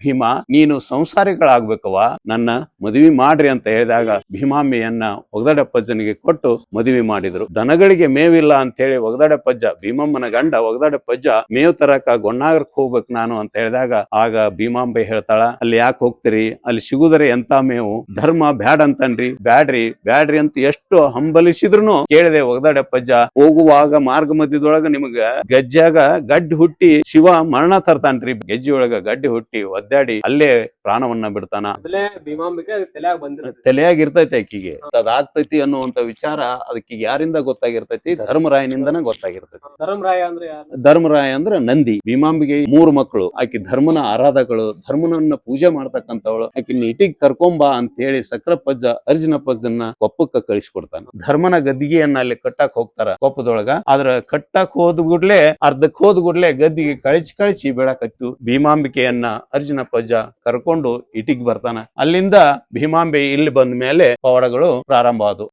ಭೀಮ ನೀನು ಸಂಸಾರಿಗಳಾಗ್ಬೇಕವ್ವ, ನನ್ನ ಮದುವೆ ಮಾಡ್ರಿ ಅಂತ ಹೇಳಿದಾಗ ಭೀಮಾಂಬೆಯನ್ನ ಒಗದಾಡಪ್ಪಜ್ಜನಿಗೆ ಕೊಟ್ಟು ಮದುವೆ ಮಾಡಿದ್ರು. ದನಗಳಿಗೆ ಮೇವಿಲ್ಲ ಅಂತ ಹೇಳಿ ಒಗದಾಡಪ್ಪಜ್ಜ, ಭೀಮಮ್ಮನ ಗಂಡ ಒಗದಾಡಪ್ಪಜ್ಜ ಮೇವ್ ತರಕ ಗೊಣ್ಣಾಗರಕ್ ಹೋಗ್ಬೇಕು ನಾನು ಅಂತ ಹೇಳಿದಾಗ ಆಗ ಭೀಮಾಂಬೆ ಹೇಳ್ತಾಳ, ಅಲ್ಲಿ ಯಾಕೆ ಹೋಗ್ತೀರಿ, ಅಲ್ಲಿ ಸಿಗುದರೆ ಎಂತ ಮೇವು, ಧರ್ಮ ಬ್ಯಾಡ್ ಅಂತನ್ರಿ. ಬ್ಯಾಡ್ರಿ ಬ್ಯಾಡ್ರಿ ಅಂತ ಎಷ್ಟು ಹಂಬಲಿಸಿದ್ರು ಕೇಳಿದೆ ಒಗದಾಡಪ್ಪಜ್ಜ. ಹೋಗುವಾಗ ಮಾರ್ಗ ಮಧ್ಯದೊಳಗ ನಿಮಗ ಗಜ್ಜಾಗ ಗಡ್ಡಿ ಹುಟ್ಟಿ ಶಿವ ಮರಣ ತರ್ತಾನ್ರಿ. ಗೆಜ್ಜಿಯೊಳಗ ಗಡ್ಡಿ ಹುಟ್ಟಿ ಒದ್ದಾಡಿ ಅಲ್ಲೇ ಪ್ರಾಣವನ್ನ ಬಿಡ್ತಾನ. ಭೀಮಾಂಬಿಕೆ ತಲೆಯಾಗಿರ್ತೈತಿ ಆಕಿಗೆ ಅದಾಗ್ತೈತಿ ಅನ್ನುವಂತ ವಿಚಾರ ಅದಕ್ಕೆ ಯಾರಿಂದ ಗೊತ್ತಾಗಿರ್ತೈತಿ? ಧರ್ಮರಾಯನಿಂದನ ಗೊತ್ತಾಗಿರ್ತೈತಿ. ಧರ್ಮರಾಯ ಅಂದ್ರೆ ಧರ್ಮರಾಯ ಅಂದ್ರೆ ನಂದಿ. ಭೀಮಾಂಬಿಗೆ 3 ಮಕ್ಕಳು. ಆಕಿ ಧರ್ಮನ ಆರಾಧಕಳು, ಧರ್ಮನನ್ನ ಪೂಜೆ ಮಾಡ್ತಕ್ಕಂಥವಳು. ಆಕಿ ಇಟಿಗೆ ಕರ್ಕೊಂಬಾ ಅಂತ ಹೇಳಿ ಸಕ್ರಪ್ಪಜ್ಜ ಅರ್ಜುನಪ್ಪಜ್ಜನ್ನ ಕೊಪ್ಪಕ್ಕ ಕಳಿಸ್ಕೊಡ್ತಾನ. ಧರ್ಮನ ಗದ್ದಿಗೆಯನ್ನ ಅಲ್ಲಿ ಕಟ್ಟಾಕ್ ಹೋಗ್ತಾರ ಕೊಪ್ಪದೊಳಗ. ಆದ್ರ ಕಟ್ಟಾಕ್ ಹೋದ್ ಕೂಡ್ಲೆ ಅರ್ಧಕ್ ಹೋದ್ ಕೂಡ್ಲೆ ಗದ್ದಿಗೆ ಕಳಿಸಿ ಬೀಳಾಕತ್ತು. ಭೀಮಾಂಬಿಕೆಯನ್ನ ಅರ್ಜುನಪ್ಪಜ್ಜ ಕರ್ಕೊಂಡು ಇಟಿಗೆ ಬರ್ತಾನ. ಅಲ್ಲಿಂದ ಭೀಮಾಂಬೆ ಇಲ್ಲಿ ಬಂದ ಮೇಲೆ ಪವಾಡಗಳು ಪ್ರಾರಂಭ ಆದವು.